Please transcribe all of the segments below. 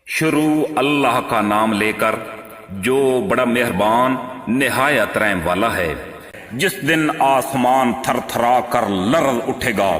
شروع اللہ کا نام لے کر جو بڑا مہربان نہایت رحم والا ہے۔ جس دن آسمان تھر تھرا کر لرز اٹھے گا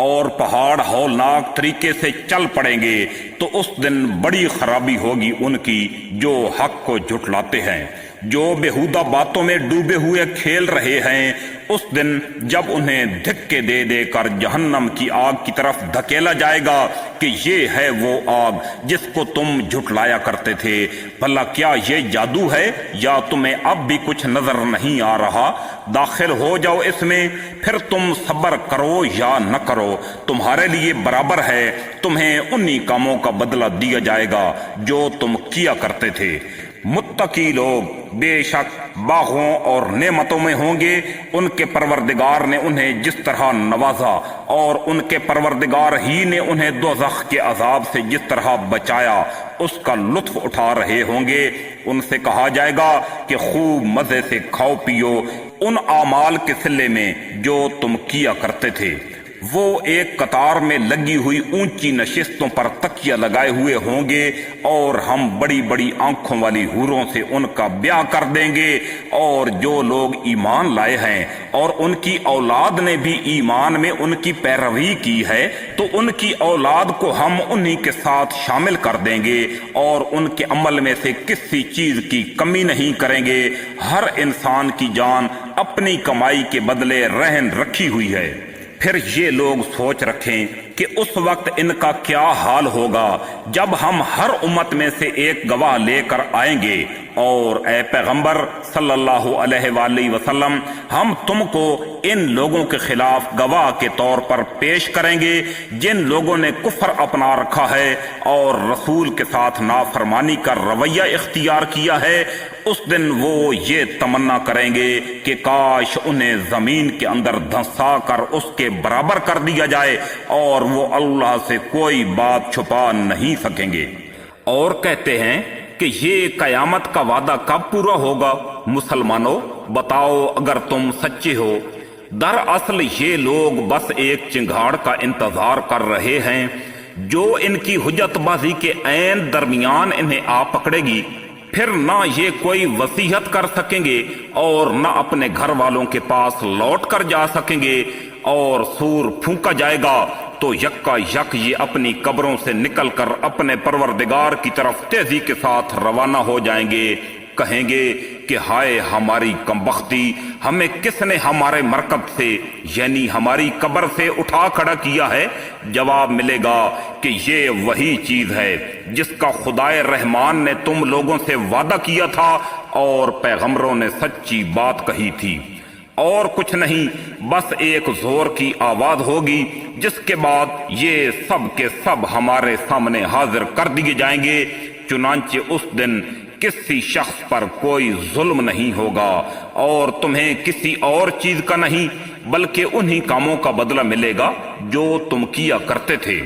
اور پہاڑ ہولناک طریقے سے چل پڑیں گے تو اس دن بڑی خرابی ہوگی ان کی جو حق کو جھٹلاتے ہیں، جو بیہودہ باتوں میں ڈوبے ہوئے کھیل رہے ہیں۔ اس دن جب انہیں دھکے دے دے کر جہنم کی آگ کی طرف دھکیلا جائے گا کہ یہ ہے وہ آگ جس کو تم جھٹلایا کرتے تھے۔ بھلا کیا یہ جادو ہے یا تمہیں اب بھی کچھ نظر نہیں آ رہا؟ داخل ہو جاؤ اس میں، پھر تم صبر کرو یا نہ کرو، تمہارے لیے برابر ہے، تمہیں انہی کاموں کا بدلہ دیا جائے گا جو تم کیا کرتے تھے۔ متقی لوگ بے شک باغوں اور نعمتوں میں ہوں گے، ان کے پروردگار نے انہیں جس طرح نوازا اور ان کے پروردگار ہی نے انہیں دوزخ کے عذاب سے جس طرح بچایا اس کا لطف اٹھا رہے ہوں گے۔ ان سے کہا جائے گا کہ خوب مزے سے کھاؤ پیو ان اعمال کے صلے میں جو تم کیا کرتے تھے۔ وہ ایک قطار میں لگی ہوئی اونچی نشستوں پر تکیہ لگائے ہوئے ہوں گے اور ہم بڑی بڑی آنکھوں والی حوروں سے ان کا بیاہ کر دیں گے۔ اور جو لوگ ایمان لائے ہیں اور ان کی اولاد نے بھی ایمان میں ان کی پیروی کی ہے تو ان کی اولاد کو ہم انہی کے ساتھ شامل کر دیں گے اور ان کے عمل میں سے کسی چیز کی کمی نہیں کریں گے۔ ہر انسان کی جان اپنی کمائی کے بدلے رہن رکھی ہوئی ہے۔ پھر یہ لوگ سوچ رکھیں کہ اس وقت ان کا کیا حال ہوگا جب ہم ہر امت میں سے ایک گواہ لے کر آئیں گے، اور اے پیغمبر صلی اللہ علیہ وآلہ وسلم ہم تم کو ان لوگوں کے خلاف گواہ کے طور پر پیش کریں گے جن لوگوں نے کفر اپنا رکھا ہے اور رسول کے ساتھ نافرمانی کا رویہ اختیار کیا ہے۔ اس دن وہ یہ تمنا کریں گے کہ کاش انہیں زمین کے اندر دھنسا کر اس کے برابر کر دیا جائے، اور وہ اللہ سے کوئی بات چھپا نہیں سکیں گے۔ اور کہتے ہیں کہ یہ قیامت کا وعدہ کب پورا ہوگا؟ مسلمانوں بتاؤ اگر تم سچے ہو۔ دراصل یہ لوگ بس ایک چنگھاڑ کا انتظار کر رہے ہیں جو ان کی حجت بازی کے عین درمیان انہیں آ پکڑے گی۔ پھر نہ یہ کوئی وصیت کر سکیں گے اور نہ اپنے گھر والوں کے پاس لوٹ کر جا سکیں گے، اور سور پھونکا جائے گا تو یکا یک یہ اپنی قبروں سے نکل کر اپنے پروردگار کی طرف تیزی کے ساتھ روانہ ہو جائیں گے۔ کہیں گے کہ ہائے ہماری کمبختی، ہمیں کس نے ہمارے مرکب سے یعنی ہماری قبر سے اٹھا کھڑا کیا ہے؟ جواب ملے گا کہ یہ وہی چیز ہے جس کا خدائے رحمان نے تم لوگوں سے وعدہ کیا تھا اور پیغمبروں نے سچی بات کہی تھی۔ اور کچھ نہیں، بس ایک زور کی آواز ہوگی جس کے بعد یہ سب کے سب ہمارے سامنے حاضر کر دیے جائیں گے۔ چنانچہ اس دن کسی شخص پر کوئی ظلم نہیں ہوگا اور تمہیں کسی اور چیز کا نہیں بلکہ انہی کاموں کا بدلہ ملے گا جو تم کیا کرتے تھے۔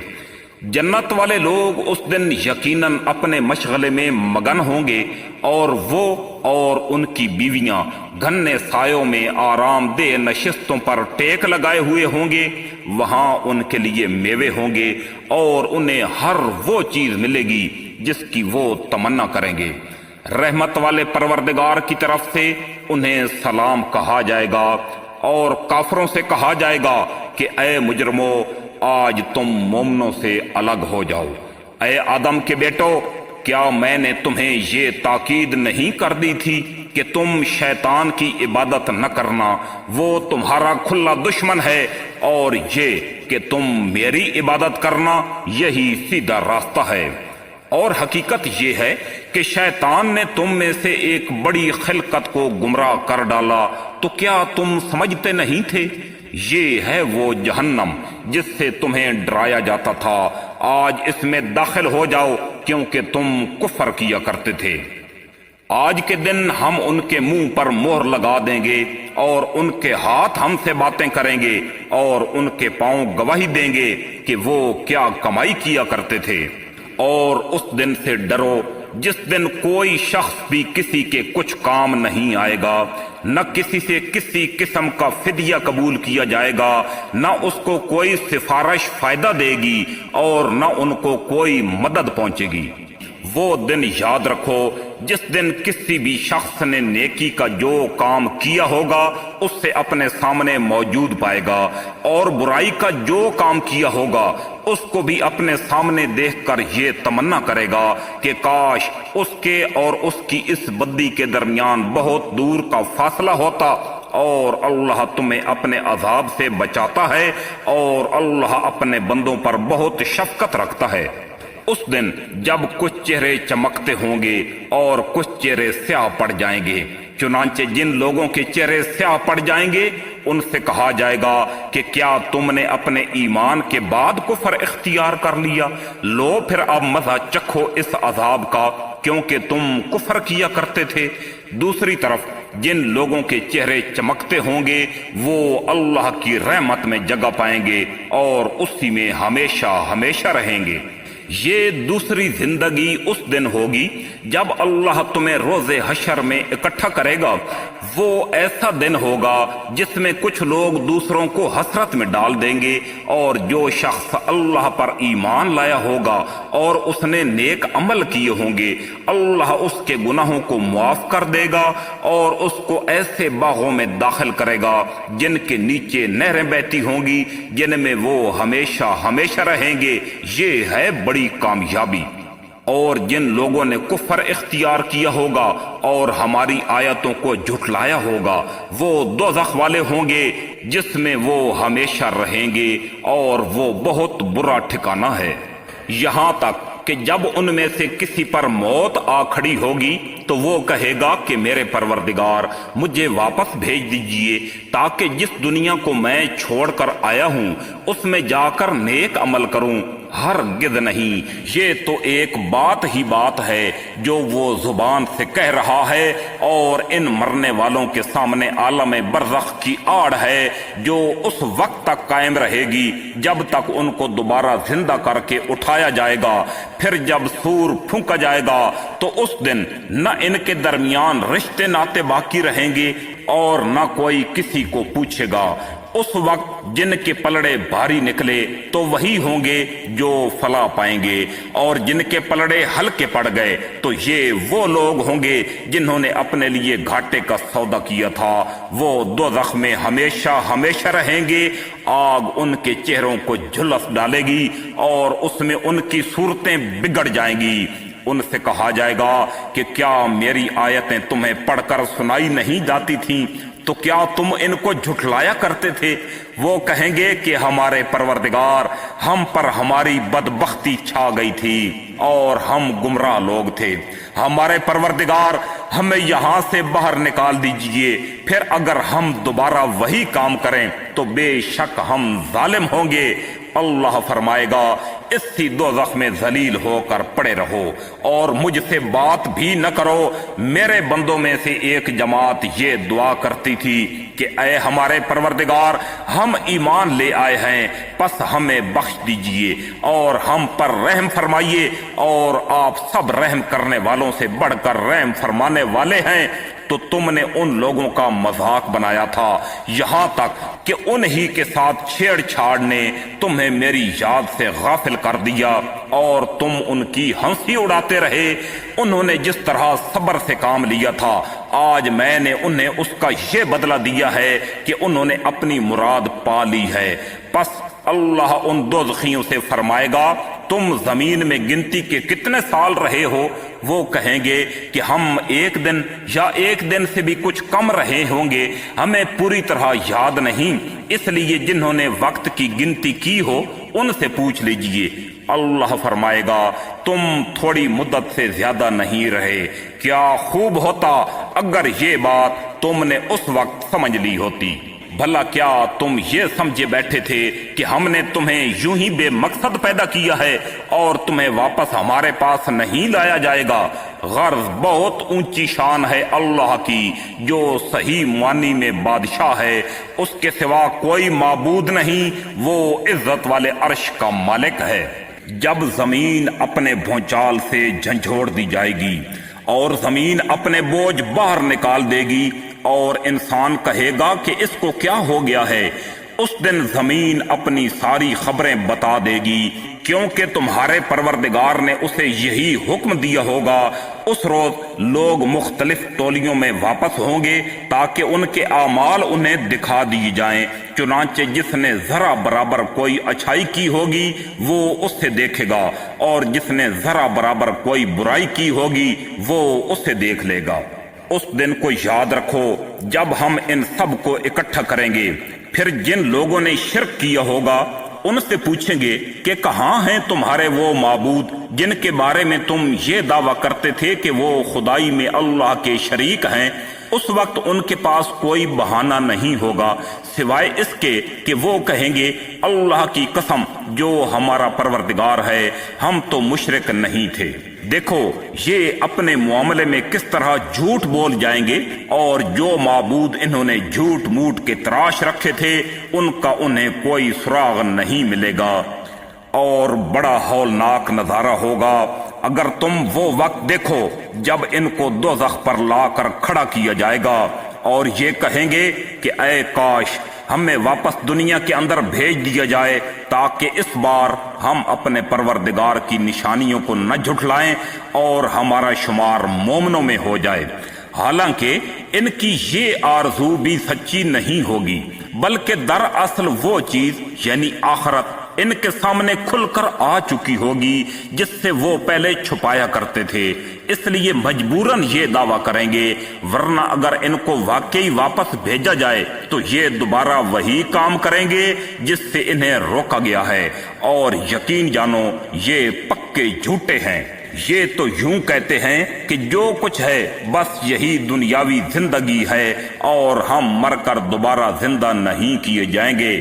جنت والے لوگ اس دن یقیناً اپنے مشغلے میں مگن ہوں گے، اور وہ اور ان کی بیویاں گھنے سایوں میں آرام دہ نشستوں پر ٹیک لگائے ہوئے ہوں گے۔ وہاں ان کے لیے میوے ہوں گے اور انہیں ہر وہ چیز ملے گی جس کی وہ تمنا کریں گے۔ رحمت والے پروردگار کی طرف سے انہیں سلام کہا جائے گا، اور کافروں سے کہا جائے گا کہ اے مجرمو آج تم مومنوں سے الگ ہو جاؤ۔ اے آدم کے بیٹو، کیا میں نے تمہیں یہ تاکید نہیں کر دی تھی کہ تم شیطان کی عبادت نہ کرنا، وہ تمہارا کھلا دشمن ہے، اور یہ کہ تم میری عبادت کرنا یہی سیدھا راستہ ہے۔ اور حقیقت یہ ہے کہ شیطان نے تم میں سے ایک بڑی خلقت کو گمراہ کر ڈالا، تو کیا تم سمجھتے نہیں تھے؟ یہ ہے وہ جہنم جس سے تمہیں ڈرایا جاتا تھا، آج اس میں داخل ہو جاؤ کیونکہ تم کفر کیا کرتے تھے۔ آج کے دن ہم ان کے منہ پر مہر لگا دیں گے اور ان کے ہاتھ ہم سے باتیں کریں گے اور ان کے پاؤں گواہی دیں گے کہ وہ کیا کمائی کیا کرتے تھے۔ اور اس دن سے ڈرو جس دن کوئی شخص بھی کسی کے کچھ کام نہیں آئے گا، نہ کسی سے کسی قسم کا فدیہ قبول کیا جائے گا، نہ اس کو کوئی سفارش فائدہ دے گی اور نہ ان کو کوئی مدد پہنچے گی۔ وہ دن یاد رکھو جس دن کسی بھی شخص نے نیکی کا جو کام کیا ہوگا اس سے اپنے سامنے موجود پائے گا، اور برائی کا جو کام کیا ہوگا اس کو بھی اپنے سامنے دیکھ کر یہ تمنا کرے گا کہ کاش اس کے اور اس کی اس بدی کے درمیان بہت دور کا فاصلہ ہوتا۔ اور اللہ تمہیں اپنے عذاب سے بچاتا ہے، اور اللہ اپنے بندوں پر بہت شفقت رکھتا ہے۔ اس دن جب کچھ چہرے چمکتے ہوں گے اور کچھ چہرے سیاہ پڑ جائیں گے، چنانچہ جن لوگوں کے چہرے سیاہ پڑ جائیں گے ان سے کہا جائے گا کہ کیا تم نے اپنے ایمان کے بعد کفر اختیار کر لیا؟ لو پھر اب مزہ چکھو اس عذاب کا، کیونکہ تم کفر کیا کرتے تھے۔ دوسری طرف جن لوگوں کے چہرے چمکتے ہوں گے وہ اللہ کی رحمت میں جگہ پائیں گے اور اسی میں ہمیشہ ہمیشہ رہیں گے۔ یہ دوسری زندگی اس دن ہوگی جب اللہ تمہیں روز حشر میں اکٹھا کرے گا۔ وہ ایسا دن ہوگا جس میں کچھ لوگ دوسروں کو حسرت میں ڈال دیں گے، اور جو شخص اللہ پر ایمان لایا ہوگا اور اس نے نیک عمل کیے ہوں گے اللہ اس کے گناہوں کو معاف کر دے گا اور اس کو ایسے باغوں میں داخل کرے گا جن کے نیچے نہریں بہتی ہوں گی، جن میں وہ ہمیشہ ہمیشہ رہیں گے۔ یہ ہے بڑی کامیابی۔ اور جن لوگوں نے کفر اختیار کیا ہوگا اور ہماری آیتوں کو جھٹلایا ہوگا وہ دوزخ والے ہوں گے جس میں وہ ہمیشہ رہیں گے، اور وہ بہت برا ٹھکانہ ہے۔ یہاں تک کہ جب ان میں سے کسی پر موت آ کھڑی ہوگی تو وہ کہے گا کہ میرے پروردگار مجھے واپس بھیج دیجئے تاکہ جس دنیا کو میں چھوڑ کر آیا ہوں اس میں جا کر نیک عمل کروں۔ ہرگز نہیں، یہ تو ایک بات ہی بات ہے جو وہ زبان سے کہہ رہا ہے، اور ان مرنے والوں کے سامنے عالم برزخ کی آڑ ہے جو اس وقت تک قائم رہے گی جب تک ان کو دوبارہ زندہ کر کے اٹھایا جائے گا۔ پھر جب سور پھونکا جائے گا تو اس دن نہ ان کے درمیان رشتے ناتے باقی رہیں گے اور نہ کوئی کسی کو پوچھے گا۔ اس وقت جن کے پلڑے بھاری نکلے تو وہی ہوں گے جو فلاح پائیں گے، اور جن کے پلڑے ہلکے پڑ گئے تو یہ وہ لوگ ہوں گے جنہوں نے اپنے لیے گھاٹے کا سودا کیا تھا۔ وہ دوزخ میں ہمیشہ ہمیشہ رہیں گے، آگ ان کے چہروں کو جھلس ڈالے گی اور اس میں ان کی صورتیں بگڑ جائیں گی۔ ان سے کہا جائے گا کہ کیا میری آیتیں تمہیں پڑھ کر سنائی نہیں جاتی تھیں؟ تو کیا تم ان کو جھٹلایا کرتے تھے؟ وہ کہیں گے کہ ہمارے پروردگار ہم پر ہماری بدبختی چھا گئی تھی اور ہم گمراہ لوگ تھے۔ ہمارے پروردگار ہمیں یہاں سے باہر نکال دیجئے، پھر اگر ہم دوبارہ وہی کام کریں تو بے شک ہم ظالم ہوں گے۔ اللہ فرمائے گا اسی دوزخ میں ذلیل ہو کر پڑے رہو اور مجھ سے بات بھی نہ کرو۔ میرے بندوں میں سے ایک جماعت یہ دعا کرتی تھی کہ اے ہمارے پروردگار ہم ایمان لے آئے ہیں پس ہمیں بخش دیجئے اور ہم پر رحم فرمائیے، اور آپ سب رحم کرنے والوں سے بڑھ کر رحم فرمانے والے ہیں۔ تو تم نے ان لوگوں کا مذاق بنایا تھا یہاں تک کہ انہی کے ساتھ چھیڑ چھاڑ نے تمہیں میری یاد سے غافل کر دیا اور تم ان کی ہنسی اڑاتے رہے۔ انہوں نے جس طرح صبر سے کام لیا تھا آج میں نے انہیں اس کا یہ بدلہ دیا ہے کہ انہوں نے اپنی مراد پا لی ہے۔ پس اللہ ان دوزخیوں سے فرمائے گا تم زمین میں گنتی کے کتنے سال رہے ہو؟ وہ کہیں گے کہ ہم ایک دن یا ایک دن سے بھی کچھ کم رہے ہوں گے، ہمیں پوری طرح یاد نہیں، اس لیے جنہوں نے وقت کی گنتی کی ہو ان سے پوچھ لیجئے۔ اللہ فرمائے گا تم تھوڑی مدت سے زیادہ نہیں رہے، کیا خوب ہوتا اگر یہ بات تم نے اس وقت سمجھ لی ہوتی۔ بھلا کیا تم یہ سمجھے بیٹھے تھے کہ ہم نے تمہیں یوں ہی بے مقصد پیدا کیا ہے اور تمہیں واپس ہمارے پاس نہیں لایا جائے گا؟ غرض بہت اونچی شان ہے اللہ کی جو صحیح معنی میں بادشاہ ہے، اس کے سوا کوئی معبود نہیں، وہ عزت والے عرش کا مالک ہے۔ جب زمین اپنے بھونچال سے جھنجھوڑ دی جائے گی اور زمین اپنے بوجھ باہر نکال دے گی اور انسان کہے گا کہ اس کو کیا ہو گیا ہے، اس دن زمین اپنی ساری خبریں بتا دے گی کیونکہ تمہارے پروردگار نے اسے یہی حکم دیا ہوگا۔ اس روز لوگ مختلف ٹولیوں میں واپس ہوں گے تاکہ ان کے اعمال انہیں دکھا دیے جائیں، چنانچہ جس نے ذرا برابر کوئی اچھائی کی ہوگی وہ اس سے دیکھے گا، اور جس نے ذرا برابر کوئی برائی کی ہوگی وہ اس سے دیکھ لے گا۔ اس دن کو یاد رکھو جب ہم ان سب کو اکٹھا کریں گے، پھر جن لوگوں نے شرک کیا ہوگا ان سے پوچھیں گے کہ کہاں ہیں تمہارے وہ معبود جن کے بارے میں تم یہ دعویٰ کرتے تھے کہ وہ خدائی میں اللہ کے شریک ہیں۔ اس وقت ان کے پاس کوئی بہانہ نہیں ہوگا سوائے اس کے کہ وہ کہیں گے اللہ کی قسم جو ہمارا پروردگار ہے، ہم تو مشرک نہیں تھے۔ دیکھو یہ اپنے معاملے میں کس طرح جھوٹ بول جائیں گے، اور جو معبود انہوں نے جھوٹ موٹ کے تراش رکھے تھے ان کا انہیں کوئی سراغ نہیں ملے گا، اور بڑا ہولناک نظارہ ہوگا اگر تم وہ وقت دیکھو جب ان کو دوزخ پر لا کر کھڑا کیا جائے گا، اور یہ کہیں گے کہ اے کاش ہمیں واپس دنیا کے اندر بھیج دیا جائے تاکہ اس بار ہم اپنے پروردگار کی نشانیوں کو نہ جھٹلائیں اور ہمارا شمار مومنوں میں ہو جائے۔ حالانکہ ان کی یہ آرزو بھی سچی نہیں ہوگی، بلکہ دراصل وہ چیز یعنی آخرت ان کے سامنے کھل کر آ چکی ہوگی جس سے وہ پہلے چھپایا کرتے تھے، اس لیے مجبوراً یہ دعویٰ کریں گے، ورنہ اگر ان کو واقعی واپس بھیجا جائے تو یہ دوبارہ وہی کام کریں گے جس سے انہیں روکا گیا ہے، اور یقین جانو یہ پکے جھوٹے ہیں۔ یہ تو یوں کہتے ہیں کہ جو کچھ ہے بس یہی دنیاوی زندگی ہے اور ہم مر کر دوبارہ زندہ نہیں کیے جائیں گے۔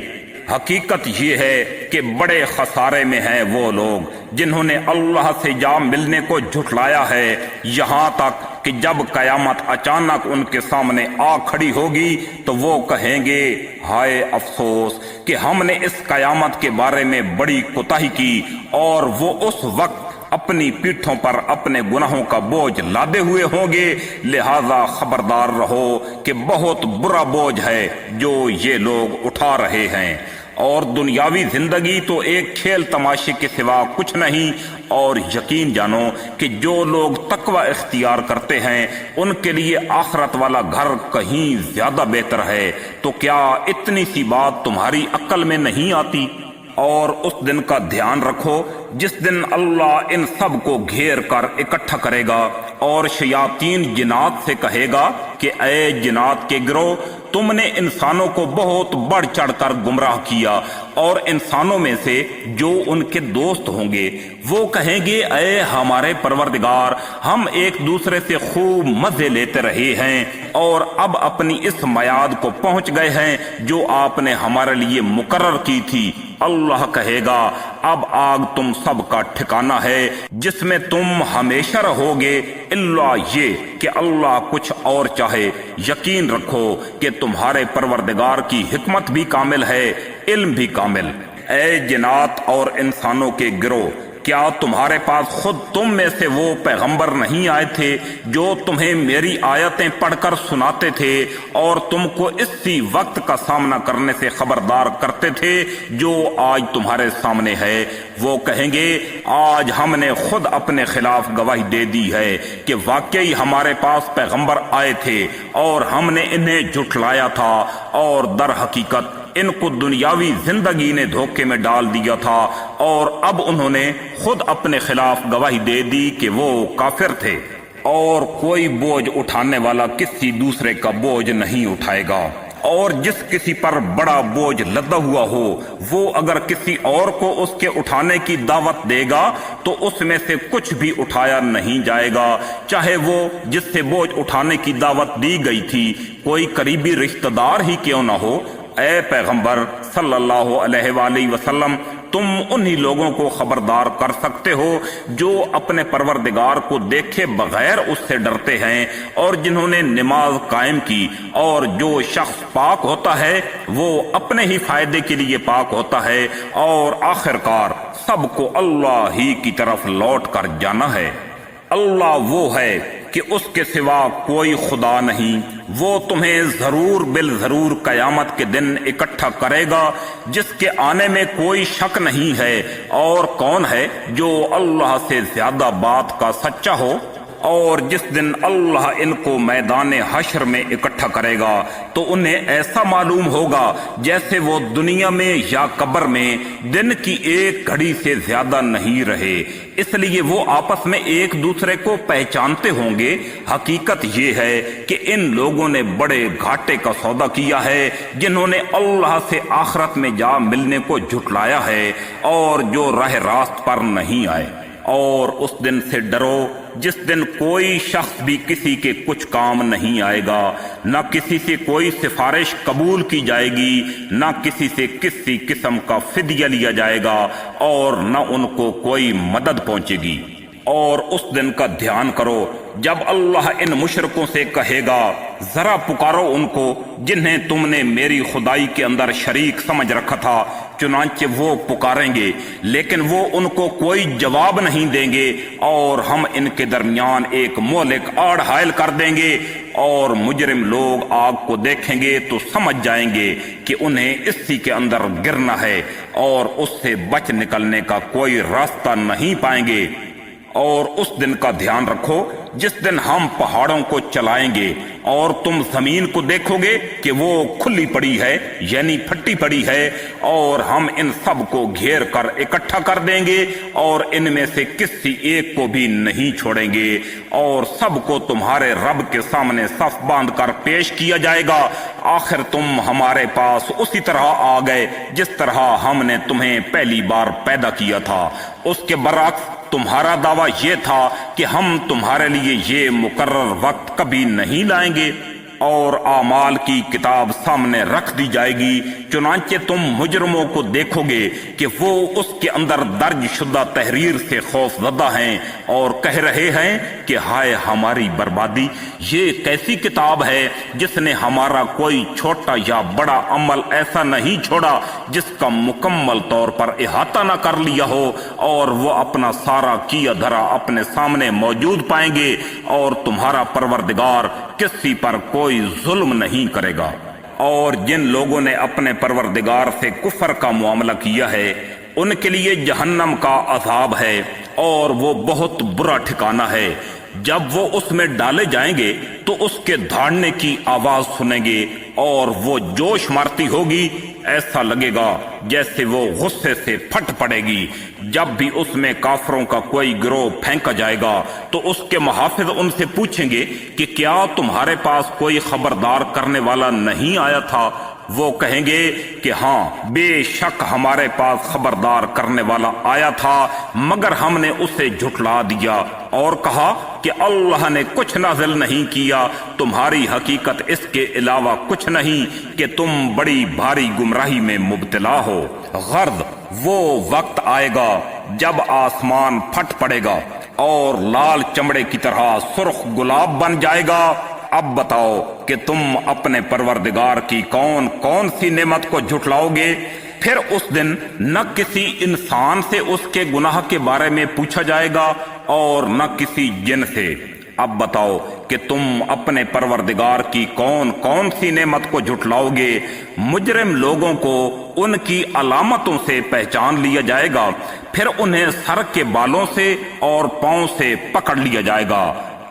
حقیقت یہ ہے کہ بڑے خسارے میں ہیں وہ لوگ جنہوں نے اللہ سے جا ملنے کو جھٹلایا ہے، یہاں تک کہ جب قیامت اچانک ان کے سامنے آ کھڑی ہوگی تو وہ کہیں گے ہائے افسوس کہ ہم نے اس قیامت کے بارے میں بڑی کوتاہی کی، اور وہ اس وقت اپنی پیٹھوں پر اپنے گناہوں کا بوجھ لادے ہوئے ہوں گے۔ لہذا خبردار رہو کہ بہت برا بوجھ ہے جو یہ لوگ اٹھا رہے ہیں، اور دنیاوی زندگی تو ایک کھیل تماشے کے سوا کچھ نہیں، اور یقین جانو کہ جو لوگ تقوی اختیار کرتے ہیں ان کے لیے آخرت والا گھر کہیں زیادہ بہتر ہے۔ تو کیا اتنی سی بات تمہاری عقل میں نہیں آتی؟ اور اس دن کا دھیان رکھو جس دن اللہ ان سب کو گھیر کر اکٹھا کرے گا اور شیاطین جنات سے کہے گا کہ اے جنات کے گروہ، تم نے انسانوں کو بہت بڑھ چڑھ کر گمراہ کیا، اور انسانوں میں سے جو ان کے دوست ہوں گے وہ کہیں گے اے ہمارے پروردگار، ہم ایک دوسرے سے خوب مزے لیتے رہے ہیں اور اب اپنی اس میعاد کو پہنچ گئے ہیں جو آپ نے ہمارے لیے مقرر کی تھی۔ اللہ کہے گا اب آگ تم سب کا ٹھکانہ ہے جس میں تم ہمیشہ رہو گے، الا یہ کہ اللہ کچھ اور چاہے۔ یقین رکھو کہ تمہارے پروردگار کی حکمت بھی کامل ہے، علم بھی کامل۔ اے جنات اور انسانوں کے گروہ، کیا تمہارے پاس خود تم میں سے وہ پیغمبر نہیں آئے تھے جو تمہیں میری آیتیں پڑھ کر سناتے تھے اور تم کو اسی وقت کا سامنا کرنے سے خبردار کرتے تھے جو آج تمہارے سامنے ہے؟ وہ کہیں گے آج ہم نے خود اپنے خلاف گواہی دے دی ہے کہ واقعی ہمارے پاس پیغمبر آئے تھے اور ہم نے انہیں جھٹلایا تھا، اور در حقیقت ان کو دنیاوی زندگی نے دھوکے میں ڈال دیا تھا، اور اب انہوں نے خود اپنے خلاف گواہی دے دی کہ وہ کافر تھے۔ اور کوئی بوجھ اٹھانے والا کسی دوسرے کا بوجھ نہیں اٹھائے گا، اور جس کسی پر بڑا بوجھ لدا ہوا ہو وہ اگر کسی اور کو اس کے اٹھانے کی دعوت دے گا تو اس میں سے کچھ بھی اٹھایا نہیں جائے گا، چاہے وہ جس سے بوجھ اٹھانے کی دعوت دی گئی تھی کوئی قریبی رشتہ دار ہی کیوں نہ ہو۔ اے پیغمبر صلی اللہ علیہ وآلہ وسلم، تم انہی لوگوں کو خبردار کر سکتے ہو جو اپنے پروردگار کو دیکھے بغیر اس سے ڈرتے ہیں اور جنہوں نے نماز قائم کی، اور جو شخص پاک ہوتا ہے وہ اپنے ہی فائدے کے لیے پاک ہوتا ہے، اور آخرکار سب کو اللہ ہی کی طرف لوٹ کر جانا ہے۔ اللہ وہ ہے کہ اس کے سوا کوئی خدا نہیں، وہ تمہیں ضرور بالضرور قیامت کے دن اکٹھا کرے گا جس کے آنے میں کوئی شک نہیں ہے، اور کون ہے جو اللہ سے زیادہ بات کا سچا ہو؟ اور جس دن اللہ ان کو میدان حشر میں اکٹھا کرے گا تو انہیں ایسا معلوم ہوگا جیسے وہ دنیا میں یا قبر میں دن کی ایک گھڑی سے زیادہ نہیں رہے، اس لیے وہ آپس میں ایک دوسرے کو پہچانتے ہوں گے۔ حقیقت یہ ہے کہ ان لوگوں نے بڑے گھاٹے کا سودا کیا ہے جنہوں نے اللہ سے آخرت میں جا ملنے کو جھٹلایا ہے اور جو راہ راست پر نہیں آئے۔ اور اس دن سے ڈرو جس دن کوئی شخص بھی کسی کے کچھ کام نہیں آئے گا، نہ کسی سے کوئی سفارش قبول کی جائے گی، نہ کسی سے کسی قسم کا فدیہ لیا جائے گا، اور نہ ان کو کوئی مدد پہنچے گی۔ اور اس دن کا دھیان کرو جب اللہ ان مشرکوں سے کہے گا ذرا پکارو ان کو جنہیں تم نے میری خدائی کے اندر شریک سمجھ رکھا تھا، چنانچہ وہ پکاریں گے لیکن وہ ان کو کوئی جواب نہیں دیں گے، اور ہم ان کے درمیان ایک مہلک آڑ حائل کر دیں گے، اور مجرم لوگ آگ کو دیکھیں گے تو سمجھ جائیں گے کہ انہیں اسی کے اندر گرنا ہے اور اس سے بچ نکلنے کا کوئی راستہ نہیں پائیں گے۔ اور اس دن کا دھیان رکھو جس دن ہم پہاڑوں کو چلائیں گے اور تم زمین کو دیکھو گے کہ وہ کھلی پڑی ہے، یعنی پھٹی پڑی ہے، اور ہم ان سب کو گھیر کر اکٹھا کر دیں گے اور ان میں سے کسی ایک کو بھی نہیں چھوڑیں گے، اور سب کو تمہارے رب کے سامنے صف باندھ کر پیش کیا جائے گا۔ آخر تم ہمارے پاس اسی طرح آ گئے جس طرح ہم نے تمہیں پہلی بار پیدا کیا تھا۔ اس کے برعکس تمہارا دعویٰ یہ تھا کہ ہم تمہارے لیے یہ مقرر وقت کبھی نہیں لائیں گے، اور اعمال کی کتاب سامنے رکھ دی جائے گی، چنانچہ تم مجرموں کو دیکھو گے کہ وہ اس کے اندر درج شدہ تحریر سے خوف زدہ ہیں اور کہہ رہے ہیں کہ ہائے ہماری بربادی، یہ کیسی کتاب ہے جس نے ہمارا کوئی چھوٹا یا بڑا عمل ایسا نہیں چھوڑا جس کا مکمل طور پر احاطہ نہ کر لیا ہو، اور وہ اپنا سارا کیا دھرا اپنے سامنے موجود پائیں گے، اور تمہارا پروردگار کسی پر کوئی ظلم نہیں کرے گا۔ اور جن لوگوں نے اپنے پروردگار سے کفر کا معاملہ کیا ہے ان کے لیے جہنم کا عذاب ہے، اور وہ بہت برا ٹھکانہ ہے۔ جب وہ اس میں ڈالے جائیں گے تو اس کے دھاڑنے کی آواز سنیں گے اور وہ جوش مارتی ہوگی، ایسا لگے گا جیسے وہ غصے سے پھٹ پڑے گی۔ جب بھی اس میں کافروں کا کوئی گروہ پھینکا جائے گا تو اس کے محافظ ان سے پوچھیں گے کہ کیا تمہارے پاس کوئی خبردار کرنے والا نہیں آیا تھا؟ وہ کہیں گے کہ ہاں بے شک ہمارے پاس خبردار کرنے والا آیا تھا، مگر ہم نے اسے جھٹلا دیا اور کہا کہ اللہ نے کچھ نازل نہیں کیا، تمہاری حقیقت اس کے علاوہ کچھ نہیں کہ تم بڑی بھاری گمراہی میں مبتلا ہو۔ غرض وہ وقت آئے گا جب آسمان پھٹ پڑے گا اور لال چمڑے کی طرح سرخ گلاب بن جائے گا۔ اب بتاؤ کہ تم اپنے پروردگار کی کون کون سی نعمت کو جھٹلاؤ گے؟ پھر اس دن نہ کسی انسان سے اس کے گناہ کے بارے میں پوچھا جائے گا اور نہ کسی جن سے۔ اب بتاؤ کہ تم اپنے پروردگار کی کون کون سی نعمت کو جھٹلاؤ گے؟ مجرم لوگوں کو ان کی علامتوں سے پہچان لیا جائے گا، پھر انہیں سر کے بالوں سے اور پاؤں سے پکڑ لیا جائے گا۔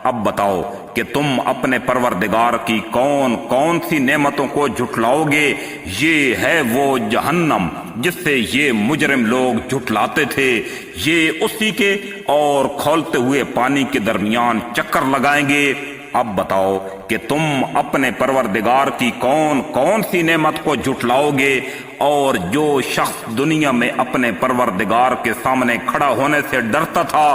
اب بتاؤ کہ تم اپنے پروردگار کی کون کون سی نعمتوں کو جھٹلاؤ گے؟ یہ ہے وہ جہنم جس سے یہ مجرم لوگ جھٹلاتے تھے، یہ اسی کے اور کھولتے ہوئے پانی کے درمیان چکر لگائیں گے۔ اب بتاؤ کہ تم اپنے پروردگار کی کون کون سی نعمت کو جھٹلاؤ گے؟ اور جو شخص دنیا میں اپنے پروردگار کے سامنے کھڑا ہونے سے ڈرتا تھا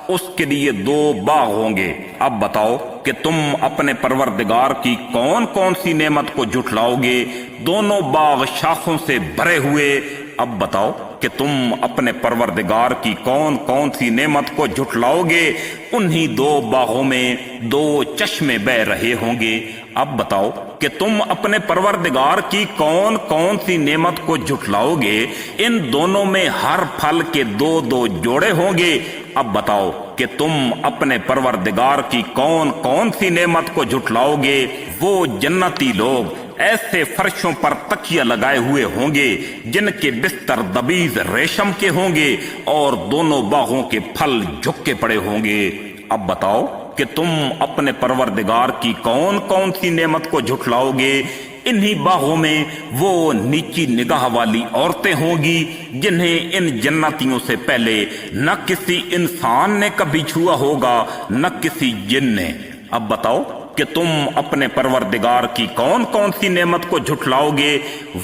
اس کے لیے 2 باغ ہوں گے۔ اب بتاؤ کہ تم اپنے پروردگار کی کون کون سی نعمت کو جھٹلاؤ گے؟ دونوں باغ شاخوں سے بھرے ہوئے۔ اب بتاؤ کہ تم اپنے پروردگار کی کون کون سی نعمت کو جھٹلاؤ گے؟ انہی 2 باغوں میں 2 چشمے بہ رہے ہوں گے۔ اب بتاؤ کہ تم اپنے پروردگار کی کون کون سی نعمت کو جھٹلاؤ گے؟ ان دونوں میں ہر پھل کے 2 جوڑے ہوں گے۔ اب بتاؤ کہ تم اپنے پروردگار کی کون کون سی نعمت کو جھٹلاؤ گے۔ وہ جنتی لوگ ایسے فرشوں پر تکیہ لگائے ہوئے ہوں گے جن کے بستر دبیز ریشم کے ہوں گے اور دونوں باغوں کے پھل جھک کے پڑے ہوں گے۔ اب بتاؤ کہ تم اپنے پروردگار کی کون کون سی نعمت کو جھٹلاؤ گے۔ انہی باغوں میں وہ نیچی نگاہ والی عورتیں ہوں گی جنہیں ان جنتیوں سے پہلے نہ کسی انسان نے کبھی چھوا ہوگا نہ کسی جن نے۔ اب بتاؤ کہ تم اپنے پروردگار کی کون کون سی نعمت کو جھٹلاؤ گے۔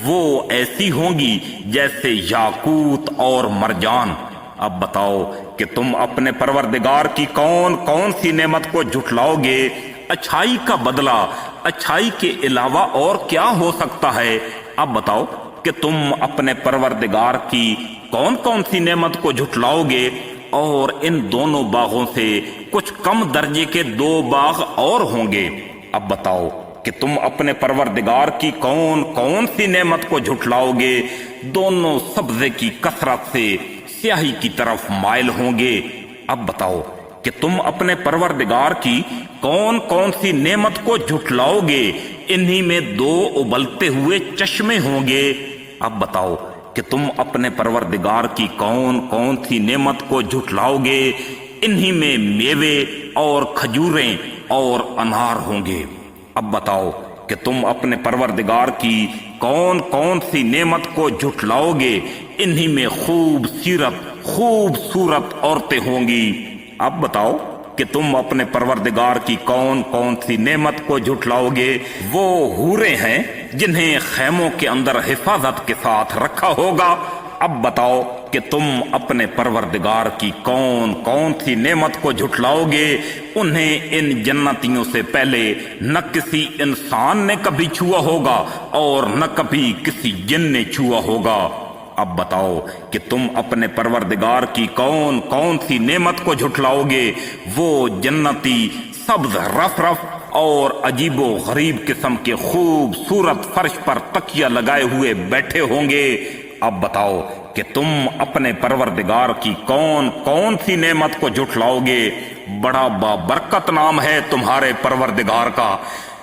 وہ ایسی ہوں گی جیسے یاقوت اور مرجان۔ اب بتاؤ کہ تم اپنے پروردگار کی کون کون سی نعمت کو جھٹلاؤ گے۔ اچھائی کا بدلہ اچھائی کے علاوہ اور کیا ہو سکتا ہے۔ اب بتاؤ کہ تم اپنے پروردگار کی کون کون سی نعمت کو جھٹلاؤ گے، اور ان دونوں باغوں سے کچھ کم درجے کے 2 باغ اور ہوں گے۔ اب بتاؤ کہ تم اپنے پروردگار کی کون کون سی نعمت کو جھٹلاؤ گے۔ دونوں سبزے کی کثرت سے سیاہی کی طرف مائل ہوں گے۔ اب بتاؤ کہ تم اپنے پروردگار کی کون کون سی نعمت کو جھٹلاؤ گے۔ انہی میں 2 ابلتے ہوئے چشمے ہوں گے۔ اب بتاؤ کہ تم اپنے پروردگار کی کون کون سی نعمت کو جھٹلاؤ گے۔ انہی میں میوے اور کھجوریں اور انار ہوں گے۔ اب بتاؤ کہ تم اپنے پروردگار کی کون کون سی نعمت کو جھٹلاؤ گے۔ انہی میں خوبصورت عورتیں ہوں گی۔ اب بتاؤ کہ تم اپنے پروردگار کی کون کون سی نعمت کو جھٹلاؤ گے۔ وہ حوریں ہیں جنہیں خیموں کے اندر حفاظت کے ساتھ رکھا ہوگا۔ اب بتاؤ کہ تم اپنے پروردگار کی کون کون سی نعمت کو جھٹلاؤ گے۔ انہیں ان جنتیوں سے پہلے نہ کسی انسان نے کبھی چھوا ہوگا اور نہ کبھی کسی جن نے چھوا ہوگا۔ اب بتاؤ کہ تم اپنے پروردگار کی کون کون سی نعمت کو جھٹلاؤ گے۔ وہ جنتی سبز رف اور عجیب و غریب قسم کے خوبصورت فرش پر تکیہ لگائے ہوئے بیٹھے ہوں گے۔ اب بتاؤ کہ تم اپنے پروردگار کی کون کون سی نعمت کو جھٹلاؤ گے۔ بڑا بابرکت نام ہے تمہارے پروردگار کا،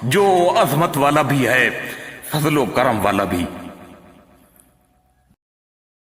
جو عظمت والا بھی ہے، فضل و کرم والا بھی۔